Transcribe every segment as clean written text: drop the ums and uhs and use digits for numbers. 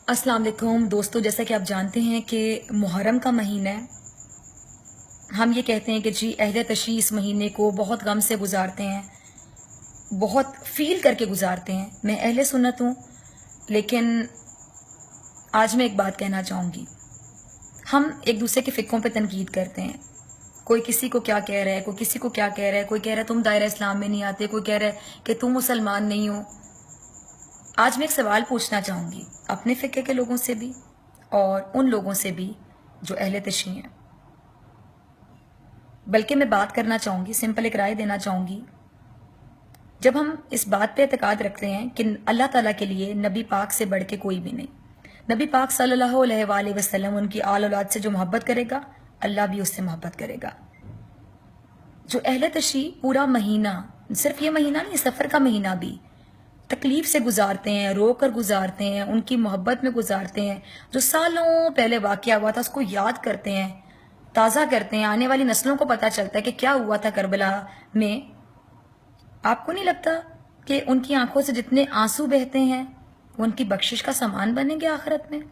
अस्सलाम वालेकुम दोस्तों, जैसा कि आप जानते हैं कि मुहर्रम का महीना है। हम ये कहते हैं कि जी अहले तशरीह इस महीने को बहुत गम से गुजारते हैं, बहुत फील करके गुजारते हैं। मैं अहले सुन्नत हूँ, लेकिन आज मैं एक बात कहना चाहूँगी। हम एक दूसरे के फ़िक्रों पे तनकीद करते हैं। कोई किसी को क्या कह रहा है, कोई किसी को क्या कह रहा है। कोई कह रहा है तुम दायरा इस्लाम में नहीं आते, कोई कह रहा है कि तुम मुसलमान नहीं हो। आज मैं एक सवाल पूछना चाहूँगी अपने फ़िक्र के लोगों से भी और उन लोगों से भी जो अहले तशरीह हैं। बल्कि मैं बात करना चाहूँगी, सिंपल एक राय देना चाहूँगी। जब हम इस बात पे एतकाद रखते हैं कि अल्लाह ताला के लिए नबी पाक से बढ़ के कोई भी नहीं, नबी पाक सल्लल्लाहु अलैहि वसल्लम उनकी आल औलाद से जो मोहब्बत करेगा, अल्लाह भी उससे मोहब्बत करेगा। जो अहले तशरीह पूरा महीना, सिर्फ ये महीना नहीं, सफ़र का महीना भी तकलीफ से गुजारते हैं, रो कर गुजारते हैं, उनकी मोहब्बत में गुजारते हैं। जो सालों पहले वाक़या हुआ था उसको याद करते हैं, ताज़ा करते हैं। आने वाली नस्लों को पता चलता है कि क्या हुआ था करबला में। आपको नहीं लगता कि उनकी आंखों से जितने आंसू बहते हैं वो उनकी बख्शिश का सामान बनेंगे आखिरत में?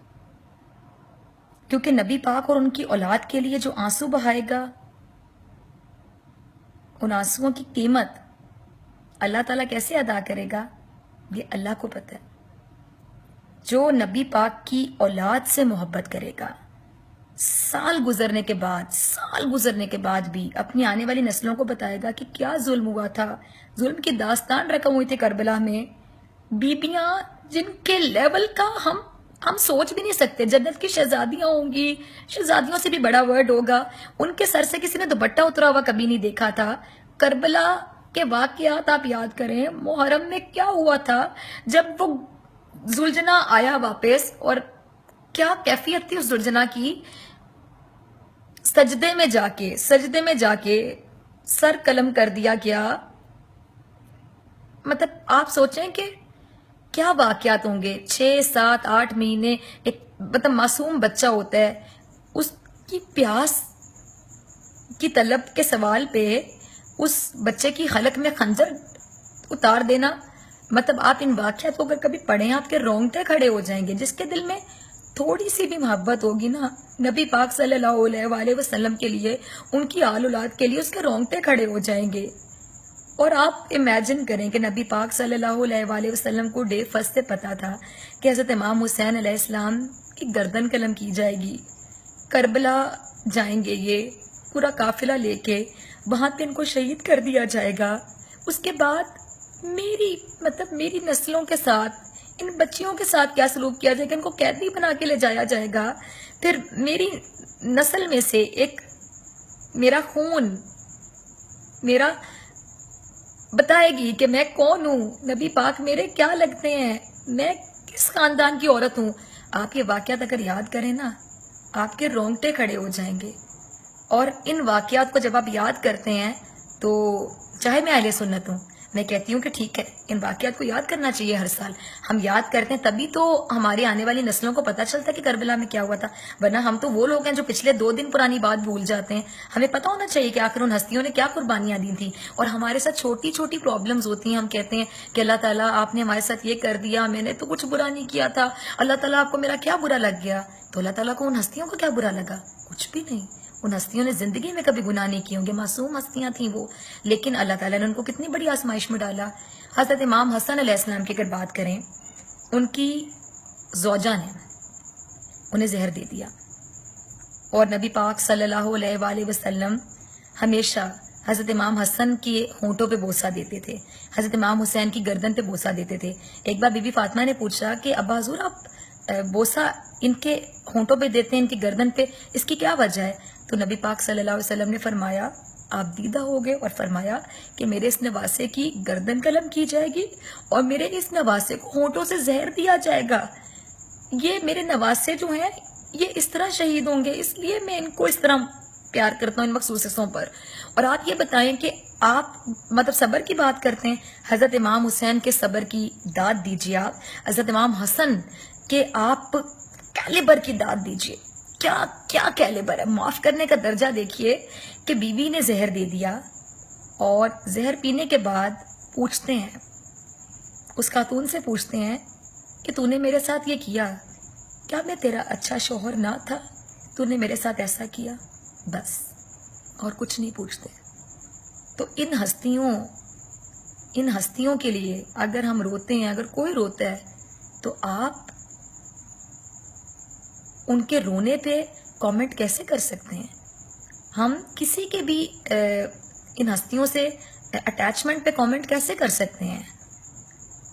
क्योंकि नबी पाक और उनकी औलाद के लिए जो आंसू बहाएगा, उन आंसुओं की कीमत अल्लाह ताला कैसे अदा करेगा, ये अल्लाह को पता है। जो नबी पाक की औलाद से मोहब्बत करेगा, साल गुजरने के बाद भी अपनी आने वाली नस्लों को बताएगा कि क्या जुल्म हुआ था। जुल्म की दास्तान रकम हुई थी करबला में। बीबियां जिनके लेवल का हम सोच भी नहीं सकते। जन्नत की शहजादियां होंगी, शहजादियों से भी बड़ा वर्ड होगा। उनके सर से किसी ने दुपट्टा उतरा हुआ कभी नहीं देखा था। करबला के वाकयात आप याद करें, मुहर्रम में क्या हुआ था जब वो जुलझना आया वापस, और क्या कैफियत थी उस जुलझना की। सजदे में जाके सर कलम कर दिया गया। मतलब आप सोचें कि क्या वाकयात होंगे। 6, 7, 8 महीने एक मतलब मासूम बच्चा होता है, उसकी प्यास की तलब के सवाल पे उस बच्चे की हलक में खंजर उतार देना। मतलब आप इन वाकयात को अगर कभी पढ़ें, आपके रोंगटे खड़े हो जाएंगे। जिसके दिल में थोड़ी सी भी मोहब्बत होगी ना नबी पाक सल्लल्लाहु अलैहि वसल्लम के लिए, उनकी आल औलाद के लिए, उसके रोंगटे खड़े हो जाएंगे। और आप इमेजिन करें कि नबी पाक सल्लल्लाहु अलैहि वसल्लम को डे फर्स्ट से पता था कि हज़रत इमाम हुसैन अलैहिस्सलाम की गर्दन कलम की जाएगी। करबला जाएंगे ये पूरा काफिला लेके, वहां पे इनको शहीद कर दिया जाएगा। उसके बाद मेरी नस्लों के साथ, इन बच्चियों के साथ क्या सलूक किया जाएगा। इनको कैदी बना के ले जाया जाएगा। फिर मेरी नस्ल में से एक, मेरा खून मेरा बताएगी कि मैं कौन हूँ। नबी पाक मेरे क्या लगते हैं, मैं किस खानदान की औरत हूँ। आप ये वाकयात अगर याद करें ना, आपके रोंगटे खड़े हो जाएंगे। और इन वाकयात को जब आप याद करते हैं तो, चाहे मैं अहले सुन्नत हूँ, मैं कहती हूँ कि ठीक है, इन वाकयात को याद करना चाहिए। हर साल हम याद करते हैं, तभी तो हमारी आने वाली नस्लों को पता चलता है कि करबला में क्या हुआ था। वरना हम तो वो लोग हैं जो पिछले 2 दिन पुरानी बात भूल जाते हैं। हमें पता होना चाहिए कि आखिर उन हस्तियों ने क्या कुर्बानियां दी थी। और हमारे साथ छोटी छोटी प्रॉब्लम्स होती हैं। हम कहते हैं कि अल्लाह ताला आपने हमारे साथ ये कर दिया, मैंने तो कुछ बुरा नहीं किया था, अल्लाह ताला आपको मेरा क्या बुरा लग गया। तो अल्लाह ताला को उन हस्तियों को क्या बुरा लगा? कुछ भी नहीं। उन हस्तियों ने जिंदगी में कभी गुनाह नहीं किए होंगे, मासूम हस्तियां थी वो, लेकिन अल्लाह ताला ने उनको कितनी बड़ी आजमाइश में डाला। हजरत इमाम हसन अलैहिस्सलाम की अगर बात करें, उनकी ज़ौजा ने उन्हें जहर दे दिया। और नबी पाक सल्लल्लाहु अलैहि वसल्लम हमेशा हजरत इमाम हसन के होंठों पे बोसा देते थे, हजरत इमाम हुसैन की गर्दन पे बोसा देते थे। एक बार बीबी फातिमा ने पूछा कि अब्बा हुजूर, आप बोसा इनके होंठों पे देते हैं, इनकी गर्दन पे, इसकी क्या वजह है? तो नबी पाक सल्लल्लाहु अलैहि वसल्लम ने फरमाया, आप दीदा हो गए, और फरमाया कि मेरे इस नवासे की गर्दन कलम की जाएगी और मेरे इस नवासे को होंठों से जहर दिया जाएगा। ये मेरे नवासे जो हैं ये इस तरह शहीद होंगे, इसलिए मैं इनको इस तरह प्यार करता हूँ इन मखसूस हिस्सों पर। और आप ये बताएं कि आप मतलब सब्र की बात करते हैं, हजरत इमाम हुसैन के सब्र की दाद दीजिए। आप हजरत इमाम हसन के आप कैलिबर की दाद दीजिए। क्या क्या कैलिबर है, माफ करने का दर्जा देखिए कि बीवी ने जहर दे दिया और जहर पीने के बाद पूछते हैं, उस खातून से पूछते हैं कि तूने मेरे साथ ये किया, کیا میں تیرا اچھا شوہر نہ تھا؟ تو نے میرے ساتھ ایسا کیا؟ بس، اور کچھ نہیں پوچھتے. تو ان ہستیوں کے لیے اگر ہم روتے ہیں، اگر کوئی روتا ہے، تو آپ ان کے رونے پہ کامنٹ کیسے کر سکتے ہیں؟ ہم کسی کے بھی ان ہستیوں سے اٹیچمنٹ پہ کامنٹ کیسے کر سکتے ہیں؟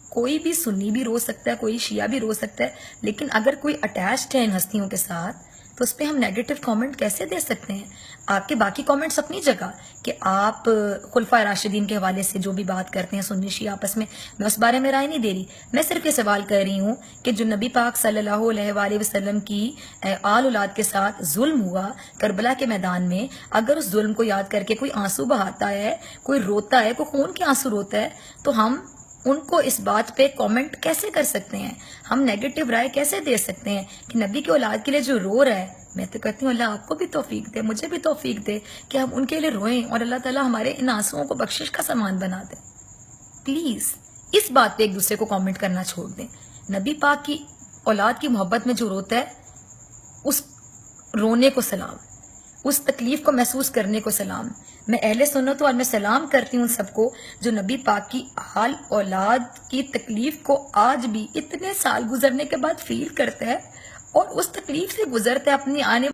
کوئی بھی سنی بھی رو سکتا ہے، کوئی شیعہ بھی رو سکتا ہے، لیکن اگر کوئی اٹیچڈ ہے ان ہستیوں کے ساتھ تو اس پہ ہم نیگیٹو کامنٹ کیسے دے سکتے ہیں؟ آپ کے باقی کامنٹس اپنی جگہ کہ آپ خلفائے راشدین کے حوالے سے جو بھی بات کرتے ہیں سنی شیعہ آپس میں اس بارے میں رائے نہیں دے رہی. میں صرف یہ سوال کر رہی ہوں کہ جو نبی پاک صلی اللہ علیہ وآلہ وسلم کی آل اولاد کے ساتھ ظلم ہوا کربلا کے میدان میں، اگر اس ظلم کو یاد کر کے کوئی آنسو بہاتا ہے، کوئی روتا ہے، کوئی خون کے آنسو روتا ہے، تو ہم ان کو اس بات پہ کامنٹ کیسے کر سکتے ہیں؟ ہم نیگیٹو رائے کیسے دے سکتے ہیں کہ نبی کی اولاد کے لیے جو رو رہا ہے؟ میں تو کہتی ہوں اللہ آپ کو بھی توفیق دے، مجھے بھی توفیق دے کہ ہم ان کے لیے روئیں اور اللہ تعالیٰ ہمارے ان آنسوؤں کو بخشش کا سامان بنا دے. پلیز اس بات پہ ایک دوسرے کو کامنٹ کرنا چھوڑ دیں. نبی پاک کی اولاد کی محبت میں جو روتا ہے اس رونے کو سلام، اس تکلیف کو محسوس کرنے کو سلام. میں اہل سنت اور میں سلام کرتی ہوں سب کو جو نبی پاک کی آل اولاد کی تکلیف کو آج بھی اتنے سال گزرنے کے بعد فیل کرتا ہے اور اس تکلیف سے گزرتا ہے اپنی آنے